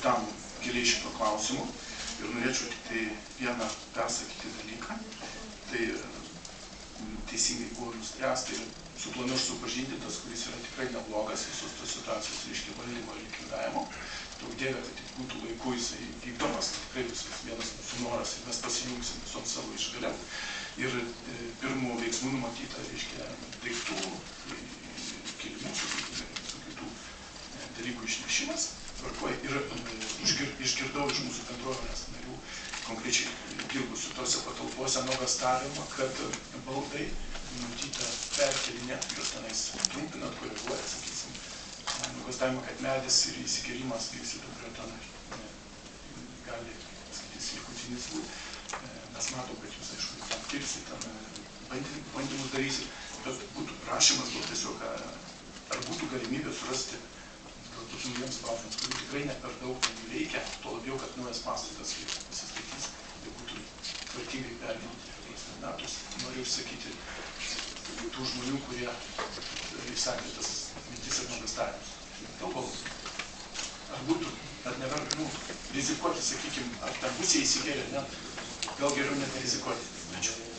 diskutavom giliai šito klausimu ir norėčiau tik tai vieną persakyti dalyką. Tai teisingai buvo nuspręsta ir su planu supažindintas, kuris yra tikrai neblogas visos tos situacijos, reiškia valdymo ir likvidavimo. Daug dievė, kad tik būtų laiku jisai vykdomas, tikrai vienas mūsų noras ir mes pasijungsim visom savo išgalėm. Ir pirmų veiksmų numatyta, reiškia, daiktų, kilimų, su kitų dalykų išnešimas. Ir išgirdau iš mūsų bendruomenės narių, konkrečiai dirbusių tose patalpose, nuogąstavimą, kad baldai numatyta perkelinė, jos tenais trumpinant, koreguoja, sakysim, nuogąstavimą, kad medis ir įsikėlimas vyksytų prie ten gali, sakytis, likutinis būt. Mes matom, kad jūs, aišku, tam kirsit, tam bandymus darysit, bet būtų prašymas, gal tiesiog, ar būtų galimybė surasti galbūt naujiems klausimams, kurių tikrai ne per daug reikia, tuo labiau, kad naujas pastatas pasistatys, tai būtų tvarkingai pergyventi per metus. Noriu išsakyti tų žmonių, kurie išsakė tas mintis ir nuogąstavimus. Kalbam, ar būtų, ar neverta, rizikuoti, sakykim, ar ten pusė įsikėlė, ne? Gal geriau net nerizikuoti. Ačiū.